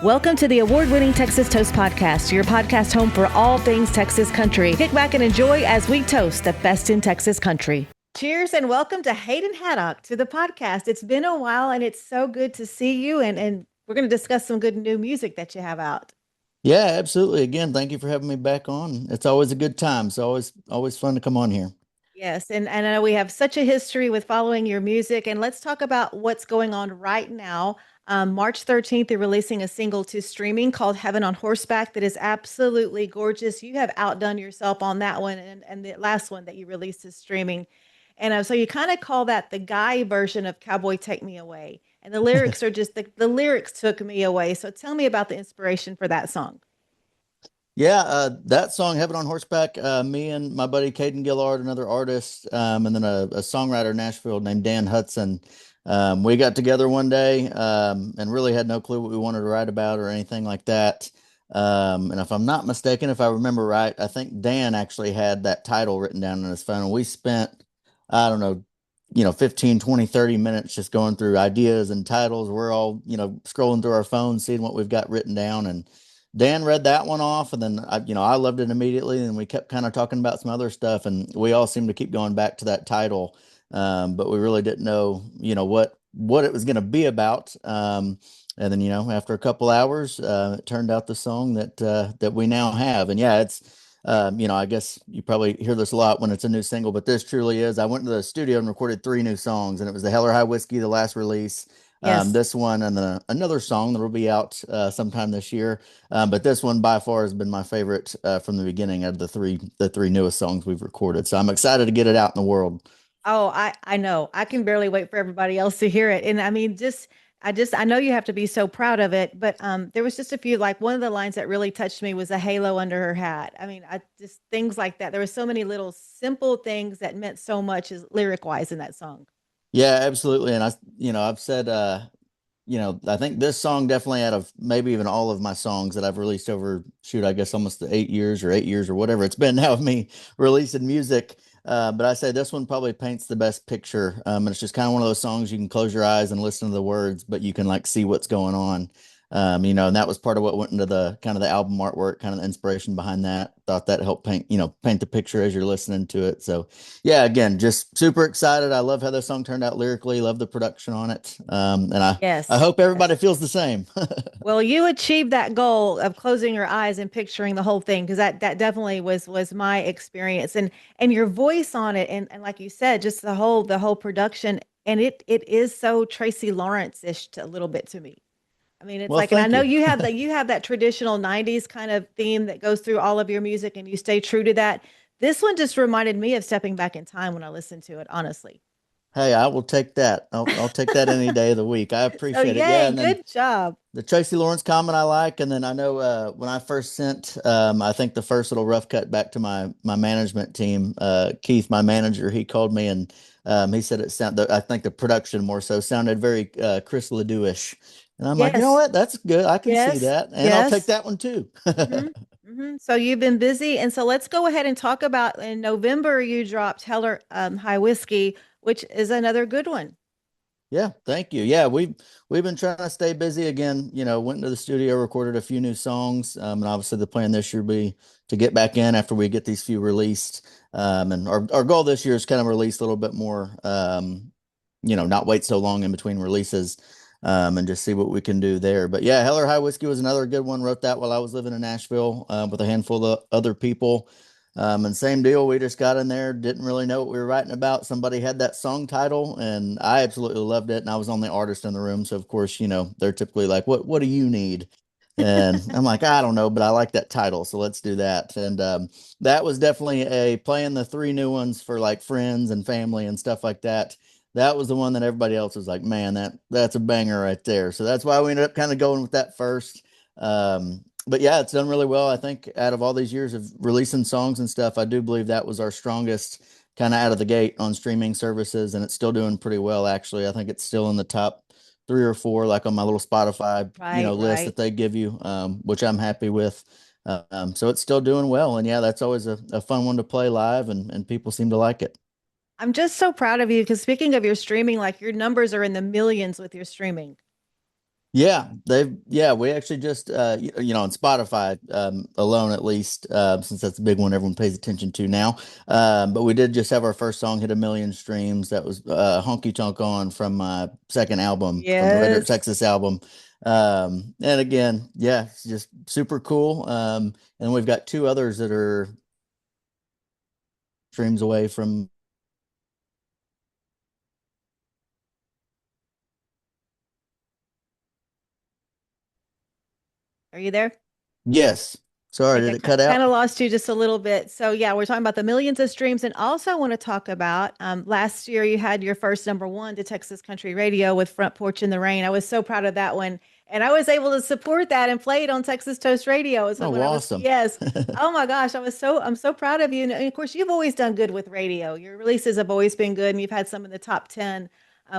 Welcome to the award-winning Texas Toast Podcast, your podcast home for all things Texas country. Kick back and enjoy as we toast the best in Texas country. Cheers and welcome to Hayden Haddock to the podcast. It's been a while and it's so good to see you, and we're going to discuss some good new music that you have out. Yeah, absolutely. Again, thank you for having me back on. It's always a good time. It's always fun to come on here. Yes, and I know we have such a history with following your music, and let's talk about what's going on right now. March 13th, you're releasing a single to streaming called Heaven on Horseback that is absolutely gorgeous. You have outdone yourself on that one and the last one that you released is streaming. And so you kind of call that the guy version of Cowboy Take Me Away. And the lyrics are just the lyrics took me away. So tell me about the inspiration for that song. Yeah, that song, Heaven on Horseback, me and my buddy Caden Gillard, another artist, and then a songwriter in Nashville named Dan Hudson. We got together one day and really had no clue what we wanted to write about or anything like that. And if I'm not mistaken, if I remember right, I think Dan actually had that title written down on his phone. And we spent, I don't know, 15, 20, 30 minutes just going through ideas and titles. We're all, scrolling through our phones, seeing what we've got written down. And Dan read that one off, and then I loved it immediately. And we kept kind of talking about some other stuff, and we all seemed to keep going back to that title, but we really didn't know, what it was going to be about. And then, after a couple hours, it turned out the song that we now have. And yeah, it's I guess you probably hear this a lot when it's a new single, but this truly is. I went to the studio and recorded 3 new songs, and it was the Hell or High Whiskey, the last release. Yes. This one, and then another song that will be out sometime this year. But this one by far has been my favorite from the beginning of the three newest songs we've recorded. So I'm excited to get it out in the world. Oh, I know. I can barely wait for everybody else to hear it. And I mean, I know you have to be so proud of it, but there was just a few, like one of the lines that really touched me was a halo under her hat. I mean, I just things like that. There were so many little simple things that meant so much as lyric wise in that song. Yeah, absolutely. And I've said, I think this song definitely out of maybe even all of my songs that I've released over, shoot, I guess almost the 8 years or whatever it's been now of me releasing music. But I say this one probably paints the best picture. And it's just kind of one of those songs you can close your eyes and listen to the words, but you can like see what's going on. And that was part of what went into the kind of the album artwork, kind of the inspiration behind that. Thought that helped paint the picture as you're listening to it. So yeah, again, just super excited. I love how the song turned out lyrically, love the production on it. And I Yes. hope everybody feels the same. Well, you achieved that goal of closing your eyes and picturing the whole thing because that definitely was my experience and your voice on it and like you said, just the whole production and it is so Tracy Lawrence-ish a little bit to me. I mean, it's Well, like, and I thank know you. you have that traditional 90s kind of theme that goes through all of your music and you stay true to that. This one just reminded me of stepping back in time when I listened to it, honestly. Hey, I will take that. I'll take that any day of the week. I So appreciate it. Yeah, yay, and then good job. the Tracy Lawrence comment I like, and then I know when I first sent, I think the first little rough cut back to my management team, Keith, my manager, he called me and he said it sounded. I think the production more so sounded very Chris Ledoux-ish, and I'm like, you know Yes, what? That's good. I can see yes, that, and I'll take yes. that one too. So you've been busy, and so let's go ahead and talk about in November you dropped Heller High Whiskey, which is another good one. Yeah, thank you. Yeah, we've been trying to stay busy again. Went into the studio, recorded a few new songs, and obviously the plan this year be to get back in after we get these few released. And our goal this year is kind of release a little bit more. Not wait so long in between releases, and just see what we can do there. But yeah, Heller High Whiskey was another good one. Wrote that while I was living in Nashville, with a handful of other people. And same deal, we just got in there, didn't really know what we were writing about. Somebody had that song title, and I absolutely loved it. And I was the only artist in the room, so of course, they're typically like, "What do you need?" And I'm like, "I don't know, but I like that title, so let's do that." And that was definitely a playing the 3 new ones for like friends and family and stuff like that. That was the one that everybody else was like, "Man, that's a banger right there." So that's why we ended up kind of going with that first. But yeah, it's done really well. I think out of all these years of releasing songs and stuff, I do believe that was our strongest kind of out of the gate on streaming services, and it's still doing pretty well, actually. I think it's still in the top 3 or 4, like on my little Spotify, Right, list that right. they give you, which I'm happy with. So it's still doing well. And yeah, that's always a fun one to play live, and people seem to like it. I'm just so proud of you because speaking of your streaming, like your numbers are in the millions with your streaming. Yeah, we actually just on Spotify alone at least, since that's the big one everyone pays attention to now. But we did just have our first song hit 1 million streams. That was Honky Tonk On from my second album, from the Red Dirt Yes. Texas album. And again, yeah, it's just super cool. And we've got two others that are streams away from. Are you there? Yes. Sorry, Like did it cut kind out? of lost you just a little bit. So yeah, we're talking about the millions of streams, and also I want to talk about last year you had your first number one to Texas Country Radio with Front Porch in the Rain. I was so proud of that one, and I was able to support that and play it on Texas Toast Radio. So Oh, when I was awesome. yes, oh my gosh, I'm so proud of you. And of course, you've always done good with radio. Your releases have always been good, and you've had some in the top 10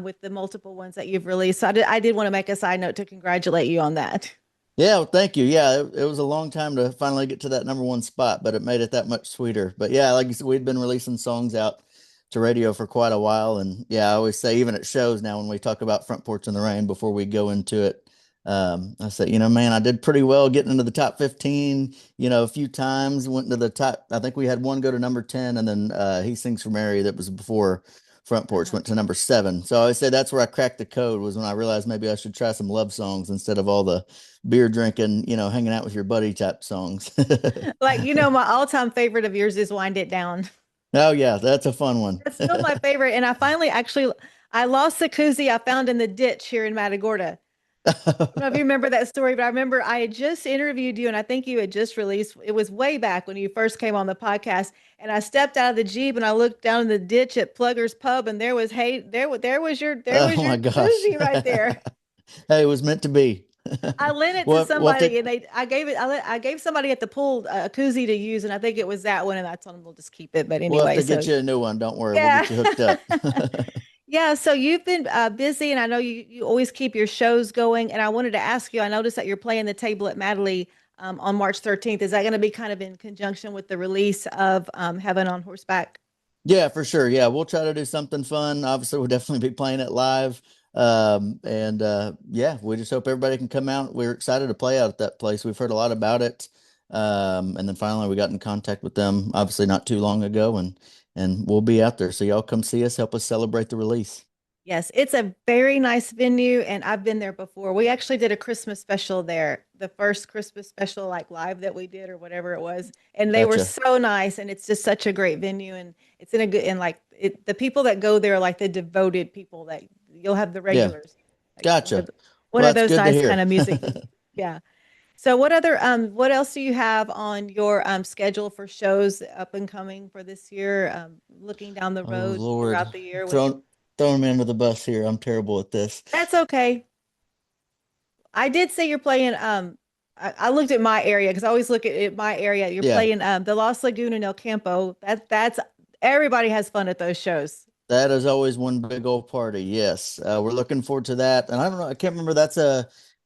with the multiple ones that you've released. So I did want to make a side note to congratulate you on that. Yeah, well, thank you. Yeah, it was a long time to finally get to that number one spot, but it made it that much sweeter. But yeah, like you said, we'd been releasing songs out to radio for quite a while. And yeah, I always say, even at shows now, when we talk about Front Porch in the Rain before we go into it, I say, man, I did pretty well getting into the top 15, a few times, went into the top. I think we had one go to number 10, and then He Sings for Mary, that was before Front Porch, Uh-huh. went to number 7. So I always say that's where I cracked the code, was when I realized maybe I should try some love songs instead of all the beer drinking, hanging out with your buddy type songs. Like, my all-time favorite of yours is Wind It Down. Oh yeah, that's a fun one. It's still my favorite. And I finally actually I lost the koozie I found in the ditch here in Matagorda. I don't know if you remember that story, but I remember I had just interviewed you and I think you had just released it was way back when you first came on the podcast. And I stepped out of the Jeep and I looked down in the ditch at Plugger's Pub and there was hey there was Oh your my gosh. koozie right there. Hey, it was meant to be. I lent it to We'll have to, somebody and I gave somebody at the pool a koozie to use and I think it was that one and I told them we'll just keep it. But we'll have anyway, to so get you a new one. Don't worry, we'll yeah. get you hooked up. Yeah, so you've been busy, and I know you always keep your shows going. And I wanted to ask you, I noticed that you're playing the table at Madley on March 13th. Is that going to be kind of in conjunction with the release of Heaven on Horseback? Yeah, for sure. Yeah, we'll try to do something fun. Obviously, we'll definitely be playing it live. And yeah, we just hope everybody can come out. We're excited to play out at that place. We've heard a lot about it. And then finally we got in contact with them, obviously not too long ago, and we'll be out there. So y'all come see us, help us celebrate the release. Yes, it's a very nice venue, and I've been there before. We actually did a Christmas special there, the first Christmas special, like live that we did or whatever it was. And they were Gotcha. so nice, and it's just such a great venue. And it's in a good, and like the people that go there are like the devoted people that you'll have the Yeah, regulars, like gotcha. one Well, of that's those good to nice kind hear. of music. Yeah. So what else do you have on your schedule for shows up and coming for this year? Looking down the Oh road Lord, throughout the year, what do you? throwing me under the bus here. I'm terrible at this. That's okay. I did say you're playing. I looked at my area because I always look at my area. You're Yeah. playing the Lost Lagoon in El Campo. That's everybody has fun at those shows. That is always one big old party. Yes. We're looking forward to that. And I don't know, I can't remember.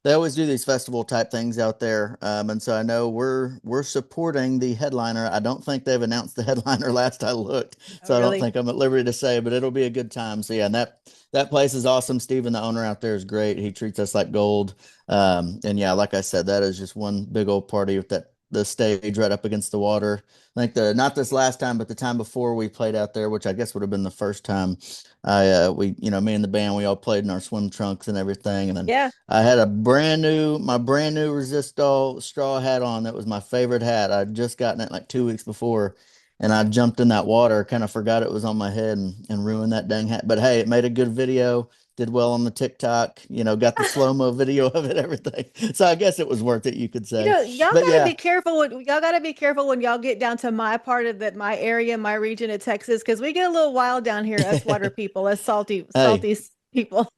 They always do these festival type things out there. And so I know we're supporting the headliner. I don't think they've announced the headliner last I looked. Oh, So I don't really? think I'm at liberty to say, but it'll be a good time. So yeah, and that place is awesome. Steven, the owner out there, is great. He treats us like gold. And yeah, like I said, that is just one big old party with the stage right up against the water. I think the not this last time, but the time before we played out there, which I guess would have been the first time. Me and the band, we all played in our swim trunks and everything, and then Yeah. I had my brand new Resistol straw hat on. That was my favorite hat. I'd just gotten it like 2 weeks before, and I jumped in that water, kind of forgot it was on my head, and ruined that dang hat. But hey, it made a good video. Did well on the TikTok, got the slow-mo video of it, everything. So I guess it was worth it, you could say. Y'all But gotta be yeah, careful when y'all gotta be careful when y'all get down to my part of that, my area, my region of Texas, because we get a little wild down here, us water people, us hey, people.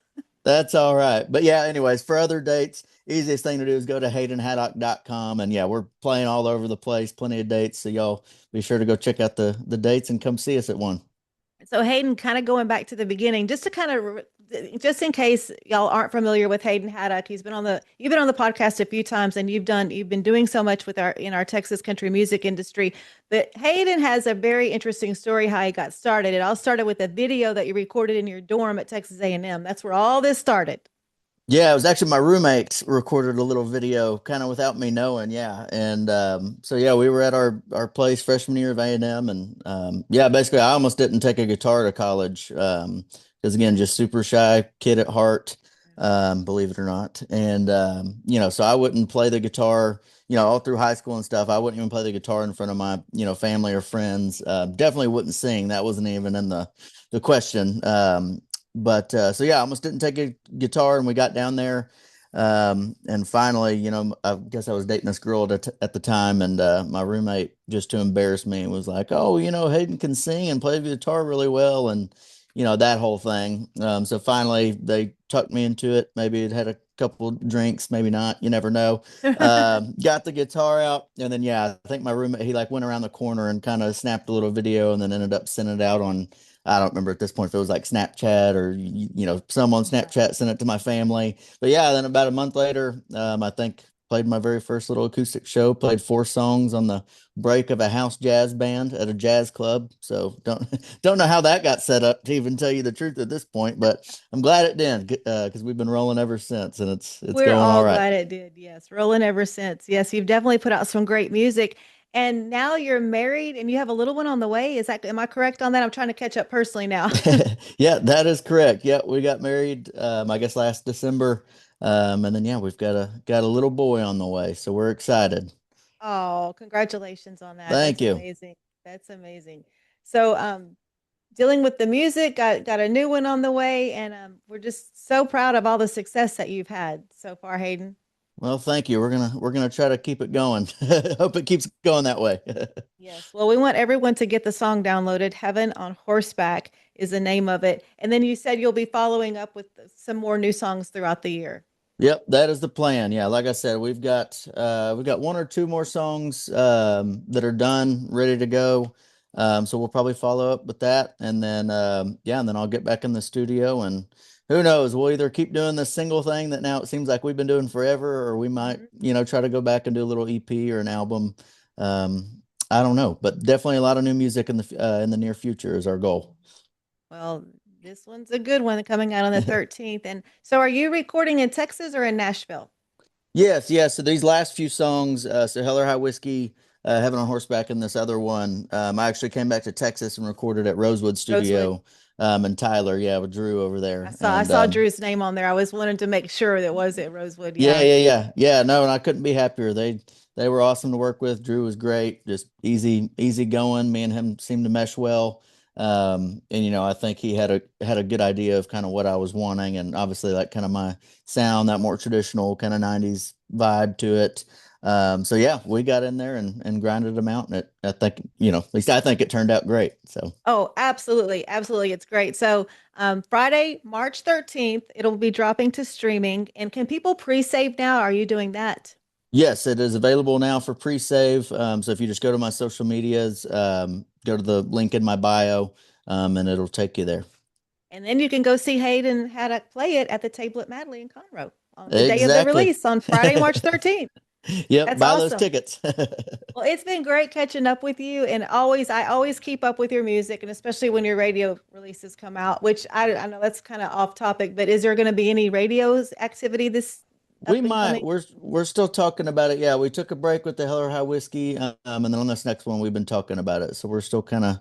that's all right. But yeah, anyways, for other dates, easiest thing to do is go to haydenhaddock.com. And yeah, we're playing all over the place, plenty of dates. So y'all be sure to go check out the dates and come see us at one. So Hayden, kind of going back to the beginning, just to kind of just in case y'all aren't familiar with Hayden Haddock, you've been on the podcast a few times, and you've been doing so much with our Texas country music industry. But Hayden has a very interesting story how he got started. It all started with a video that you recorded in your dorm at Texas A&M. That's where all this started. Yeah, it was actually my roommate recorded a little video kind of without me knowing. Yeah. And so yeah, we were at our place freshman year of A&M and yeah, basically I almost didn't take a guitar to college. Because again, just super shy kid at heart, believe it or not. And so I wouldn't play the guitar, all through high school and stuff. I wouldn't even play the guitar in front of my, family or friends. Definitely wouldn't sing. That wasn't even in the question. But so yeah, I almost didn't take a guitar, and we got down there. And finally, I guess I was dating this girl at the time, and my roommate, just to embarrass me, was like, "Oh, Hayden can sing and play the guitar really well," and that whole thing. So finally, they tucked me into it. Maybe it had a couple drinks, maybe not. You never know. Got the guitar out, and then yeah, I think my roommate, he like went around the corner and kind of snapped a little video, and then ended up sending it out on. I don't remember at this point if it was like Snapchat or someone Snapchat sent it to my family. But yeah, then about a month later, I think played my very first little acoustic show. Played 4 songs on the break of a house jazz band at a jazz club. So don't know how that got set up to even tell you the truth at this point, but I'm glad it did because we've been rolling ever since, and it's We're going all all right. glad it did. Yes, rolling ever since. Yes, you've definitely put out some great music. And now you're married and you have a little one on the way. Am I correct on that? I'm trying to catch up personally now. Yeah, that is correct. Yeah, we got married, I guess last December. And then yeah, we've got a little boy on the way, so we're excited. Oh, congratulations on that. Thank That's you. amazing. That's amazing. So, dealing with the music, got a new one on the way, and we're just so proud of all the success that you've had so far, Hayden. Well, thank you. We're gonna try to keep it going. Hope it keeps going that way. Yes. Well, we want everyone to get the song downloaded. Heaven on Horseback is the name of it. And then you said you'll be following up with some more new songs throughout the year. Yep, that is the plan. Yeah, like I said, we've got 1 or 2 more songs that are done, ready to go. So we'll probably follow up with that, and then yeah, and then I'll get back in the studio, and who knows, we'll either keep doing this single thing that now it seems like we've been doing forever, or we might, Mhm. try to go back and do a little EP or an album. I don't know, but definitely a lot of new music in the near future is our goal. Well, this one's a good one coming out on the 13th. And so are you recording in Texas or in Nashville? Yes, yes. So these last few songs, so Heller High Whiskey, Heaven on Horseback, and this other one, I actually came back to Texas and recorded at Rosewood Rosewood. Studio, and Tyler, yeah, with Drew over I there, saw I and saw Drew's name on there. I was wanting to make sure that was it Rosewood. yeah, Yeah. yeah, yeah, yeah. No, and I couldn't be happier. They were awesome to work with. Drew was great, just easy going. Me and him seemed to mesh well. And I think he had a good idea of kind of what I was wanting, and obviously like kind of my sound, that more traditional kind of 90s vibe to it. So yeah, we got in there and grinded them out, and I think, at least I think it turned out great. So Oh, absolutely. Absolutely. It's great. So, Friday, March 13th, it'll be dropping to streaming. And can people pre-save now? Are you doing that? yes, it is available now for pre-save. So if you just go to my social medias, go to the link in my bio, and it'll take you there. And then you can go see Hayden Haddock play it at the table at Madley in Conroe on the day of the Exactly. release on Friday, March 13th. Yep, That's buy those awesome. tickets. Well, it's been great catching up with you, and I always keep up with your music, and especially when your radio releases come out. Which I know that's kind of off topic, but is there going to be any radios activity this We up and might. coming? We're still talking about it. Yeah, we took a break with the Heller High Whiskey, and then on this next one, we've been talking about it. So we're still kind of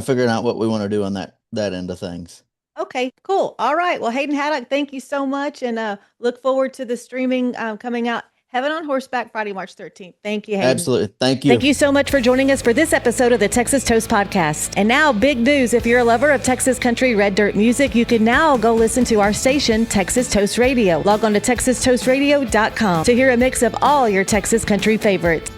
figuring out what we want to do on that end of things. Okay, cool. All right. Well, Hayden Haddock, thank you so much, and look forward to the streaming coming out. Heaven on Horseback, Friday, March 13th. Thank you, Hayden. Absolutely. Thank Thank you. you so much for joining us for this episode of the Texas Toast Podcast. And now, big news. If you're a lover of Texas country red dirt music, you can now go listen to our station, Texas Toast Radio. Log on to texastoastradio.com to hear a mix of all your Texas country favorites.